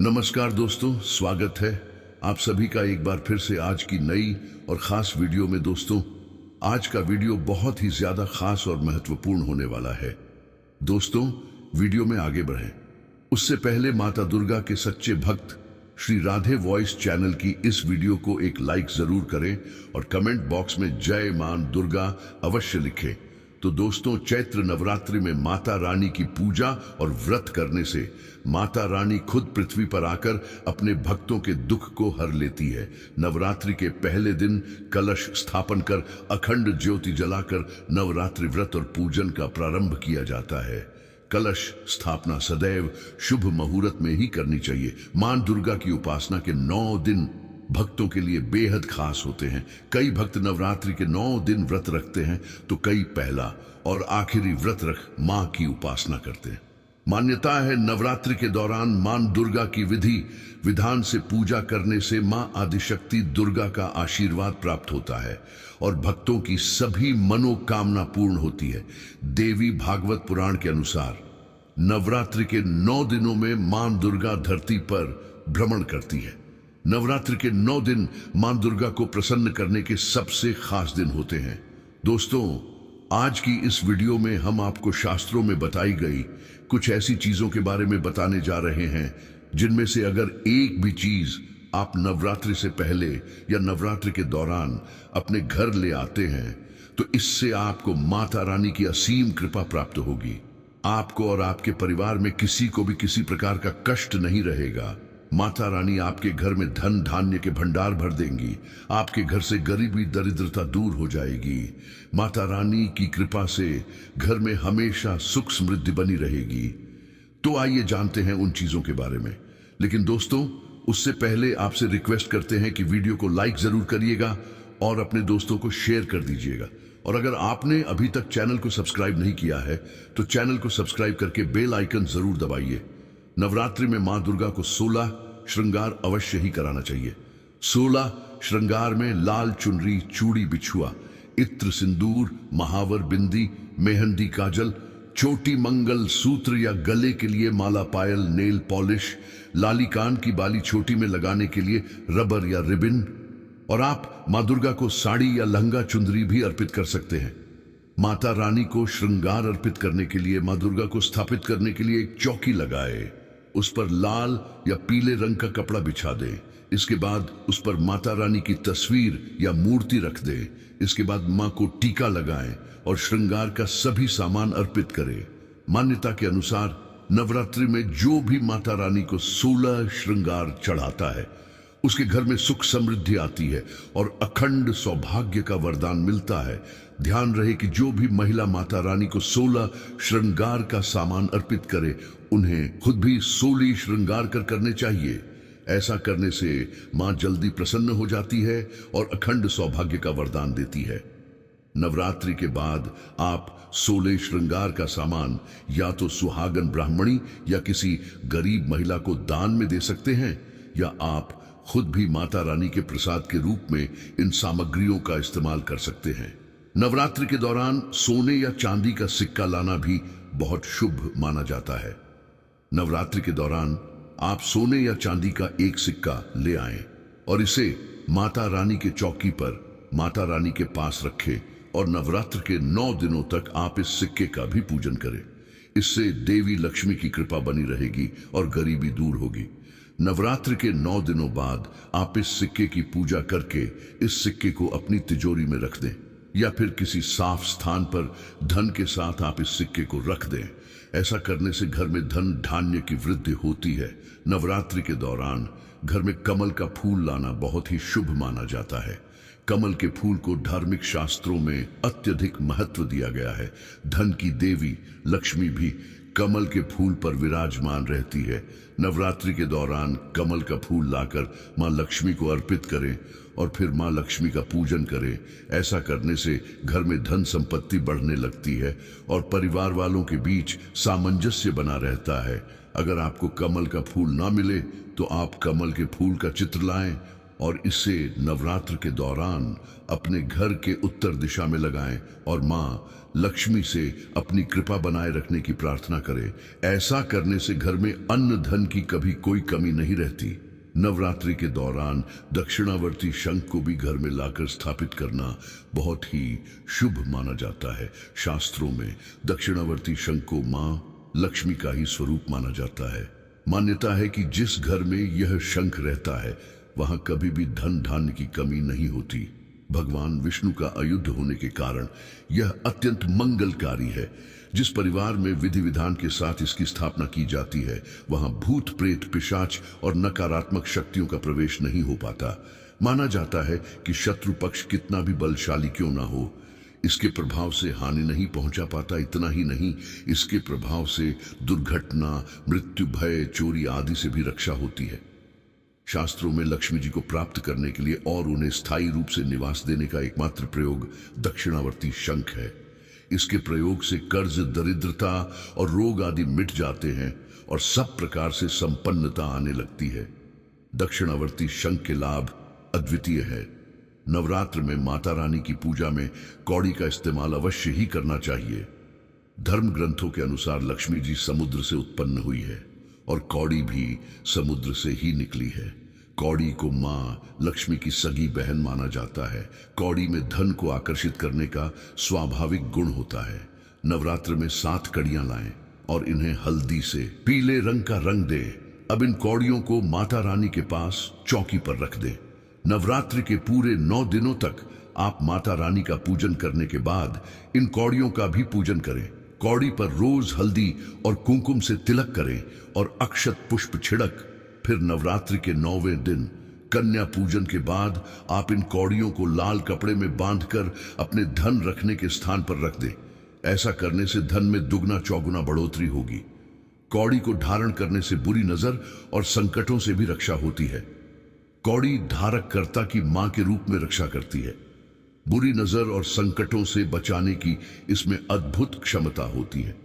नमस्कार दोस्तों, स्वागत है आप सभी का एक बार फिर से आज की नई और खास वीडियो में। दोस्तों, आज का वीडियो बहुत ही ज्यादा खास और महत्वपूर्ण होने वाला है। दोस्तों, वीडियो में आगे बढ़ें उससे पहले माता दुर्गा के सच्चे भक्त श्री राधे वॉइस चैनल की इस वीडियो को एक लाइक जरूर करें और कमेंट बॉक्स में जय मां दुर्गा अवश्य लिखें। तो दोस्तों, चैत्र नवरात्रि में माता रानी की पूजा और व्रत करने से माता रानी खुद पृथ्वी पर आकर अपने भक्तों के दुख को हर लेती है। नवरात्रि के पहले दिन कलश स्थापन कर अखंड ज्योति जलाकर नवरात्रि व्रत और पूजन का प्रारंभ किया जाता है। कलश स्थापना सदैव शुभ मुहूर्त में ही करनी चाहिए। मां दुर्गा की उपासना के 9 दिन भक्तों के लिए बेहद खास होते हैं। कई भक्त नवरात्रि के 9 दिन व्रत रखते हैं तो कई पहला और आखिरी व्रत रख मां की उपासना करते हैं। मान्यता है नवरात्रि के दौरान मां दुर्गा की विधि विधान से पूजा करने से मां आदिशक्ति दुर्गा का आशीर्वाद प्राप्त होता है और भक्तों की सभी मनोकामना पूर्ण होती है। देवी भागवत पुराण के अनुसार नवरात्रि के 9 दिनों में मां दुर्गा धरती पर भ्रमण करती है। नवरात्रि के 9 दिन मां दुर्गा को प्रसन्न करने के सबसे खास दिन होते हैं। दोस्तों, आज की इस वीडियो में हम आपको शास्त्रों में बताई गई कुछ ऐसी चीजों के बारे में बताने जा रहे हैं जिनमें से अगर एक भी चीज आप नवरात्रि से पहले या नवरात्रि के दौरान अपने घर ले आते हैं तो इससे आपको माता रानी की असीम कृपा प्राप्त होगी। आपको और आपके परिवार में किसी को भी किसी प्रकार का कष्ट नहीं रहेगा। माता रानी आपके घर में धन धान्य के भंडार भर देंगी। आपके घर से गरीबी दरिद्रता दूर हो जाएगी। माता रानी की कृपा से घर में हमेशा सुख समृद्धि बनी रहेगी। तो आइए जानते हैं उन चीजों के बारे में। लेकिन दोस्तों, उससे पहले आपसे रिक्वेस्ट करते हैं कि वीडियो को लाइक जरूर करिएगा और अपने दोस्तों को शेयर कर दीजिएगा। और अगर आपने अभी तक चैनल को सब्सक्राइब नहीं किया है तो चैनल को सब्सक्राइब करके बेल आइकन जरूर दबाइए। नवरात्रि में मां दुर्गा को 16 श्रृंगार अवश्य ही कराना चाहिए। 16 श्रृंगार में लाल चुनरी, चूड़ी, बिछुआ, इत्र, सिंदूर, महावर, बिंदी, मेहंदी, काजल, छोटी मंगल सूत्र या गले के लिए माला, पायल, नेल पॉलिश, लाली कान की बाली छोटी में लगाने के लिए रबर या रिबिन। और आप मां दुर्गा को साड़ी या लहंगा चुंदरी भी अर्पित कर सकते हैं। माता रानी को श्रृंगार अर्पित करने के लिए मां दुर्गा को स्थापित करने के लिए एक चौकी लगाए, उस पर लाल या पीले रंग का कपड़ा बिछा दे। इसके बाद उस पर माता रानी की तस्वीर या मूर्ति रख दे। इसके बाद मां को टीका लगाएं और श्रृंगार का सभी सामान अर्पित करें। मान्यता के अनुसार नवरात्रि में जो भी माता रानी को 16 श्रृंगार चढ़ाता है उसके घर में सुख समृद्धि आती है और अखंड सौभाग्य का वरदान मिलता है। ध्यान रहे कि जो भी महिला माता रानी को 16 श्रृंगार का सामान अर्पित करे उन्हें खुद भी 16 श्रृंगार करने चाहिए। ऐसा करने से मां जल्दी प्रसन्न हो जाती है और अखंड सौभाग्य का वरदान देती है। नवरात्रि के बाद आप 16 श्रृंगार का सामान या तो सुहागन ब्राह्मणी या किसी गरीब महिला को दान में दे सकते हैं या आप खुद भी माता रानी के प्रसाद के रूप में इन सामग्रियों का इस्तेमाल कर सकते हैं। नवरात्रि के दौरान सोने या चांदी का सिक्का लाना भी बहुत शुभ माना जाता है। नवरात्रि के दौरान आप सोने या चांदी का एक सिक्का ले आएं और इसे माता रानी के चौकी पर माता रानी के पास रखें और नवरात्र के 9 दिनों तक आप इस सिक्के का भी पूजन करें। इससे देवी लक्ष्मी की कृपा बनी रहेगी और गरीबी दूर होगी। नवरात्र के 9 दिनों बाद आप इस सिक्के की पूजा करके इस सिक्के को अपनी तिजोरी में रख दें या फिर किसी साफ स्थान पर धन के साथ आप इस सिक्के को रख दें। ऐसा करने से घर में धन धान्य की वृद्धि होती है। नवरात्रि के दौरान घर में कमल का फूल लाना बहुत ही शुभ माना जाता है। कमल के फूल को धार्मिक शास्त्रों में अत्यधिक महत्व दिया गया है। धन की देवी लक्ष्मी भी कमल के फूल पर विराजमान रहती है। नवरात्रि के दौरान कमल का फूल लाकर मां लक्ष्मी को अर्पित करें और फिर मां लक्ष्मी का पूजन करें। ऐसा करने से घर में धन संपत्ति बढ़ने लगती है और परिवार वालों के बीच सामंजस्य बना रहता है। अगर आपको कमल का फूल ना मिले तो आप कमल के फूल का चित्र लाएं और इसे नवरात्र के दौरान अपने घर के उत्तर दिशा में लगाएं और मां लक्ष्मी से अपनी कृपा बनाए रखने की प्रार्थना करें। ऐसा करने से घर में अन्न धन की कभी कोई कमी नहीं रहती। नवरात्रि के दौरान दक्षिणावर्ती शंख को भी घर में लाकर स्थापित करना बहुत ही शुभ माना जाता है। शास्त्रों में दक्षिणावर्ती शंख को मां लक्ष्मी का ही स्वरूप माना जाता है। मान्यता है कि जिस घर में यह शंख रहता है वहां कभी भी धन धान्य की कमी नहीं होती। भगवान विष्णु का अयुद्ध होने के कारण यह अत्यंत मंगलकारी है। जिस परिवार में विधि विधान के साथ इसकी स्थापना की जाती है वहां भूत प्रेत पिशाच और नकारात्मक शक्तियों का प्रवेश नहीं हो पाता। माना जाता है कि शत्रु पक्ष कितना भी बलशाली क्यों ना हो, इसके प्रभाव से हानि नहीं पहुंचा पाता। इतना ही नहीं, इसके प्रभाव से दुर्घटना, मृत्यु, भय, चोरी आदि से भी रक्षा होती है। शास्त्रों में लक्ष्मी जी को प्राप्त करने के लिए और उन्हें स्थायी रूप से निवास देने का एकमात्र प्रयोग दक्षिणावर्ती शंख है। इसके प्रयोग से कर्ज, दरिद्रता और रोग आदि मिट जाते हैं और सब प्रकार से संपन्नता आने लगती है। दक्षिणावर्ती शंख के लाभ अद्वितीय है। नवरात्र में माता रानी की पूजा में कौड़ी का इस्तेमाल अवश्य ही करना चाहिए। धर्म ग्रंथों के अनुसार लक्ष्मी जी समुद्र से उत्पन्न हुई है और कौड़ी भी समुद्र से ही निकली है। कौड़ी को मां लक्ष्मी की सगी बहन माना जाता है। कौड़ी में धन को आकर्षित करने का स्वाभाविक गुण होता है। नवरात्र में 7 कड़ियां लाएं और इन्हें हल्दी से पीले रंग का रंग दे। अब इन कौड़ियों को माता रानी के पास चौकी पर रख दे। नवरात्रि के पूरे 9 दिनों तक आप माता रानी का पूजन करने के बाद इन कौड़ियों का भी पूजन करें। कौड़ी पर रोज हल्दी और कुमकुम से तिलक करें और अक्षत पुष्प छिड़क। फिर नवरात्रि के 9वें दिन कन्या पूजन के बाद आप इन कौड़ियों को लाल कपड़े में बांधकर अपने धन रखने के स्थान पर रख दें। ऐसा करने से धन में दुगना चौगुना बढ़ोतरी होगी। कौड़ी को धारण करने से बुरी नजर और संकटों से भी रक्षा होती है। कौड़ी धारककर्ता की मां के रूप में रक्षा करती है। बुरी नजर और संकटों से बचाने की इसमें अद्भुत क्षमता होती है।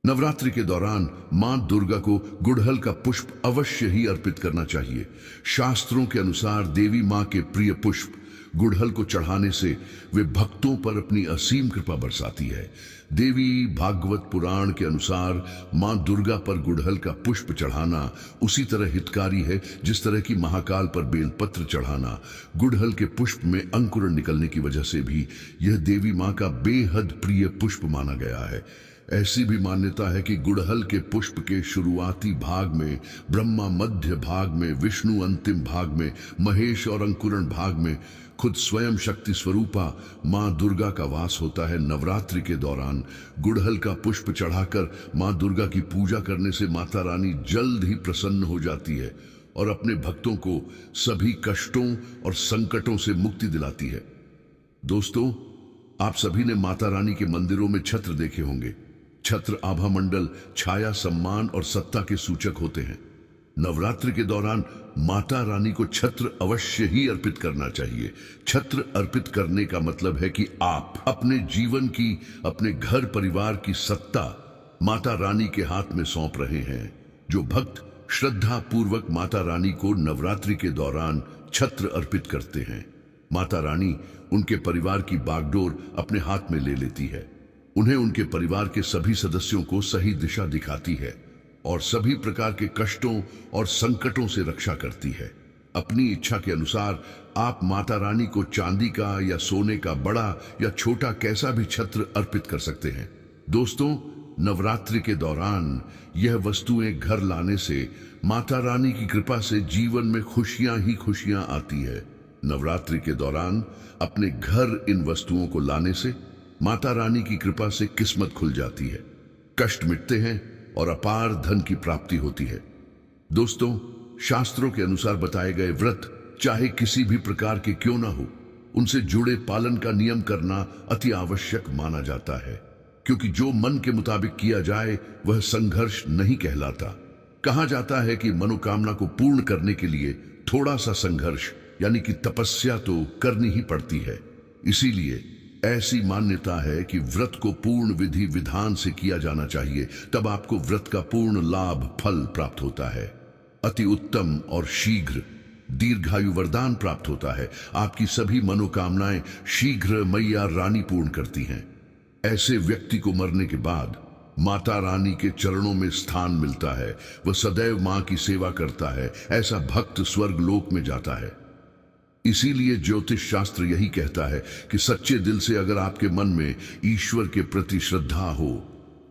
नवरात्रि के दौरान मां दुर्गा को गुड़हल का पुष्प अवश्य ही अर्पित करना चाहिए। शास्त्रों के अनुसार देवी मां के प्रिय पुष्प गुड़हल को चढ़ाने से वे भक्तों पर अपनी असीम कृपा बरसाती है। देवी भागवत पुराण के अनुसार मां दुर्गा पर गुड़हल का पुष्प चढ़ाना उसी तरह हितकारी है जिस तरह की महाकाल पर बेलपत्र चढ़ाना। गुड़हल के पुष्प में अंकुरण निकलने की वजह से भी यह देवी मां का बेहद प्रिय पुष्प माना गया है। ऐसी भी मान्यता है कि गुड़हल के पुष्प के शुरुआती भाग में ब्रह्मा, मध्य भाग में विष्णु, अंतिम भाग में महेश और अंकुरण भाग में खुद स्वयं शक्ति स्वरूपा मां दुर्गा का वास होता है। नवरात्रि के दौरान गुड़हल का पुष्प चढ़ाकर मां दुर्गा की पूजा करने से माता रानी जल्द ही प्रसन्न हो जाती है और अपने भक्तों को सभी कष्टों और संकटों से मुक्ति दिलाती है। दोस्तों, आप सभी ने माता रानी के मंदिरों में छत्र देखे होंगे। छत्र आभा मंडल, छाया, सम्मान और सत्ता के सूचक होते हैं। नवरात्रि के दौरान माता रानी को छत्र अवश्य ही अर्पित करना चाहिए। छत्र अर्पित करने का मतलब है कि आप अपने जीवन की, अपने घर परिवार की सत्ता माता रानी के हाथ में सौंप रहे हैं। जो भक्त श्रद्धा पूर्वक माता रानी को नवरात्रि के दौरान छत्र अर्पित करते हैं, माता रानी उनके परिवार की बागडोर अपने हाथ में ले लेती है। उन्हें उनके परिवार के सभी सदस्यों को सही दिशा दिखाती है और सभी प्रकार के कष्टों और संकटों से रक्षा करती है। अपनी इच्छा के अनुसार आप माता रानी को चांदी का या सोने का बड़ा या छोटा कैसा भी छत्र अर्पित कर सकते हैं। दोस्तों, नवरात्रि के दौरान यह वस्तुएं घर लाने से माता रानी की कृपा से जीवन में खुशियां ही खुशियां आती है। नवरात्रि के दौरान अपने घर इन वस्तुओं को लाने से माता रानी की कृपा से किस्मत खुल जाती है, कष्ट मिटते हैं और अपार धन की प्राप्ति होती है। दोस्तों, शास्त्रों के अनुसार बताए गए व्रत चाहे किसी भी प्रकार के क्यों ना हो, उनसे जुड़े पालन का नियम करना अति आवश्यक माना जाता है, क्योंकि जो मन के मुताबिक किया जाए वह संघर्ष नहीं कहलाता। कहा जाता है कि मनोकामना को पूर्ण करने के लिए थोड़ा सा संघर्ष यानी कि तपस्या तो करनी ही पड़ती है। इसीलिए ऐसी मान्यता है कि व्रत को पूर्ण विधि विधान से किया जाना चाहिए, तब आपको व्रत का पूर्ण लाभ फल प्राप्त होता है। अति उत्तम और शीघ्र दीर्घायु वरदान प्राप्त होता है। आपकी सभी मनोकामनाएं शीघ्र मैया रानी पूर्ण करती हैं। ऐसे व्यक्ति को मरने के बाद माता रानी के चरणों में स्थान मिलता है। वह सदैव मां की सेवा करता है। ऐसा भक्त स्वर्ग लोक में जाता है। इसीलिए ज्योतिष शास्त्र यही कहता है कि सच्चे दिल से अगर आपके मन में ईश्वर के प्रति श्रद्धा हो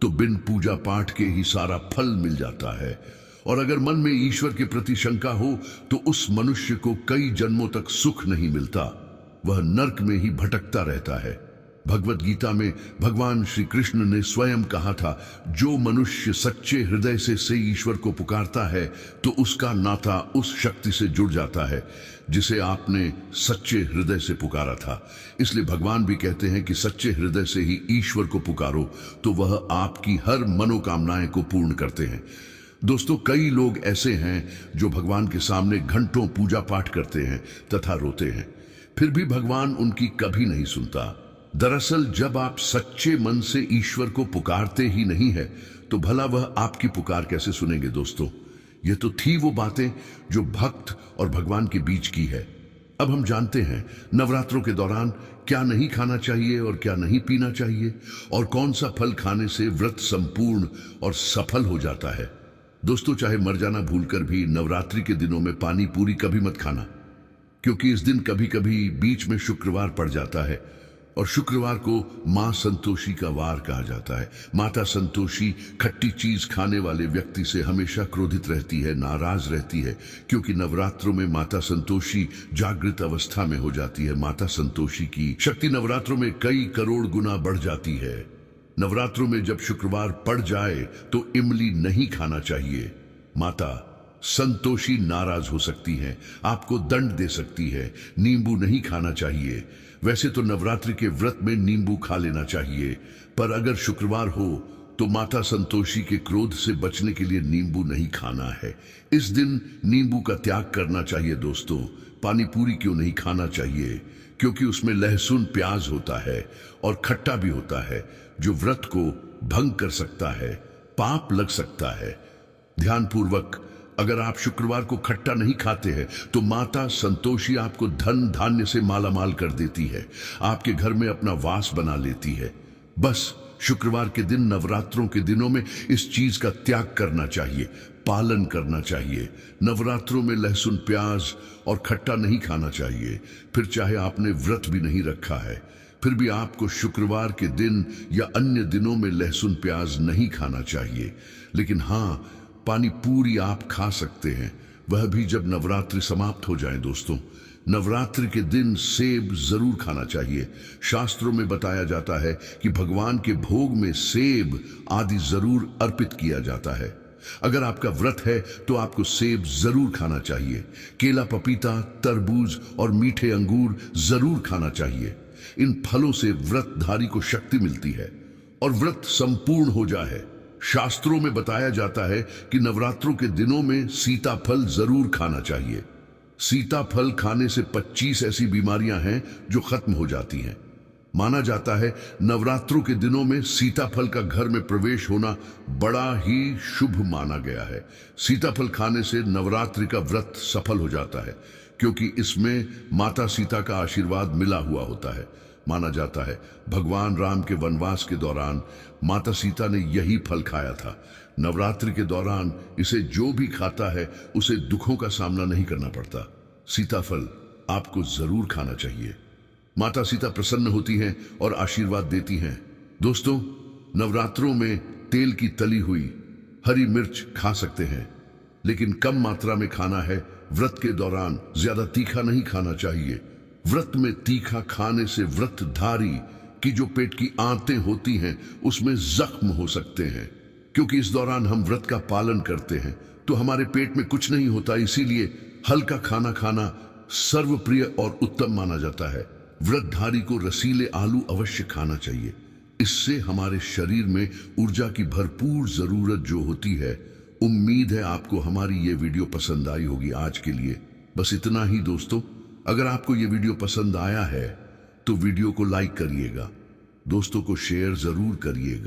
तो बिन पूजा पाठ के ही सारा फल मिल जाता है। और अगर मन में ईश्वर के प्रति शंका हो तो उस मनुष्य को कई जन्मों तक सुख नहीं मिलता, वह नरक में ही भटकता रहता है। भगवत गीता में भगवान श्री कृष्ण ने स्वयं कहा था, जो मनुष्य सच्चे हृदय से ईश्वर को पुकारता है तो उसका नाता उस शक्ति से जुड़ जाता है जिसे आपने सच्चे हृदय से पुकारा था। इसलिए भगवान भी कहते हैं कि सच्चे हृदय से ही ईश्वर को पुकारो तो वह आपकी हर मनोकामनाएं को पूर्ण करते हैं। दोस्तों, कई लोग ऐसे हैं जो भगवान के सामने घंटों पूजा पाठ करते हैं तथा रोते हैं, फिर भी भगवान उनकी कभी नहीं सुनता। दरअसल जब आप सच्चे मन से ईश्वर को पुकारते ही नहीं है तो भला वह आपकी पुकार कैसे सुनेंगे। दोस्तों, ये तो थी वो बातें जो भक्त और भगवान के बीच की है। अब हम जानते हैं नवरात्रों के दौरान क्या नहीं खाना चाहिए और क्या नहीं पीना चाहिए, और कौन सा फल खाने से व्रत संपूर्ण और सफल हो जाता है। दोस्तों, चाहे मर जाना भूलकर भी नवरात्रि के दिनों में पानी पूरी कभी मत खाना, क्योंकि इस दिन कभी कभी बीच में शुक्रवार पड़ जाता है और शुक्रवार को मां संतोषी का वार कहा जाता है। माता संतोषी खट्टी चीज खाने वाले व्यक्ति से हमेशा क्रोधित रहती है, नाराज रहती है, क्योंकि नवरात्रों में माता संतोषी जागृत अवस्था में हो जाती है। माता संतोषी की शक्ति नवरात्रों में कई करोड़ गुना बढ़ जाती है। नवरात्रों में जब शुक्रवार पड़ जाए तो इमली नहीं खाना चाहिए। माता संतोषी नाराज हो सकती है, आपको दंड दे सकती है। नींबू नहीं खाना चाहिए। वैसे तो नवरात्रि के व्रत में नींबू खा लेना चाहिए, पर अगर शुक्रवार हो तो माता संतोषी के क्रोध से बचने के लिए नींबू नहीं खाना है। इस दिन नींबू का त्याग करना चाहिए। दोस्तों, पानी पूरी क्यों नहीं खाना चाहिए? क्योंकि उसमें लहसुन प्याज होता है और खट्टा भी होता है, जो व्रत को भंग कर सकता है, पाप लग सकता है। ध्यानपूर्वक, अगर आप शुक्रवार को खट्टा नहीं खाते हैं तो माता संतोषी आपको धन धान्य से मालामाल कर देती है, आपके घर में अपना वास बना लेती है। बस शुक्रवार के दिन नवरात्रों के दिनों में इस चीज का त्याग करना चाहिए, पालन करना चाहिए। नवरात्रों में लहसुन प्याज और खट्टा नहीं खाना चाहिए। फिर चाहे आपने व्रत भी नहीं रखा है, फिर भी आपको शुक्रवार के दिन या अन्य दिनों में लहसुन प्याज नहीं खाना चाहिए। लेकिन हाँ, पानी पूरी आप खा सकते हैं, वह भी जब नवरात्रि समाप्त हो जाए। दोस्तों, नवरात्रि के दिन सेब जरूर खाना चाहिए। शास्त्रों में बताया जाता है कि भगवान के भोग में सेब आदि जरूर अर्पित किया जाता है। अगर आपका व्रत है तो आपको सेब जरूर खाना चाहिए। केला, पपीता, तरबूज और मीठे अंगूर जरूर खाना चाहिए। इन फलों से व्रतधारी को शक्ति मिलती है और व्रत संपूर्ण हो जाए। शास्त्रों में बताया जाता है कि नवरात्रों के दिनों में सीताफल जरूर खाना चाहिए। सीताफल खाने से 25 ऐसी बीमारियां हैं जो खत्म हो जाती हैं। माना जाता है नवरात्रों के दिनों में सीताफल का घर में प्रवेश होना बड़ा ही शुभ माना गया है। सीताफल खाने से नवरात्रि का व्रत सफल हो जाता है, क्योंकि इसमें माता सीता का आशीर्वाद मिला हुआ होता है। माना जाता है भगवान राम के वनवास के दौरान माता सीता ने यही फल खाया था। नवरात्रि के दौरान इसे जो भी खाता है उसे दुखों का सामना नहीं करना पड़ता। सीताफल आपको जरूर खाना चाहिए। माता सीता प्रसन्न होती हैं और आशीर्वाद देती हैं। दोस्तों, नवरात्रों में तेल की तली हुई हरी मिर्च खा सकते हैं, लेकिन कम मात्रा में खाना है। व्रत के दौरान ज्यादा तीखा नहीं खाना चाहिए। व्रत में तीखा खाने से व्रतधारी की जो पेट की आंतें होती हैं उसमें जख्म हो सकते हैं। क्योंकि इस दौरान हम व्रत का पालन करते हैं तो हमारे पेट में कुछ नहीं होता, इसीलिए हल्का खाना खाना सर्वप्रिय और उत्तम माना जाता है। व्रतधारी को रसीले आलू अवश्य खाना चाहिए। इससे हमारे शरीर में ऊर्जा की भरपूर जरूरत जो होती है। उम्मीद है आपको हमारी ये वीडियो पसंद आई होगी। आज के लिए बस इतना ही। दोस्तों, अगर आपको ये वीडियो पसंद आया है तो वीडियो को लाइक करिएगा, दोस्तों को शेयर जरूर करिएगा।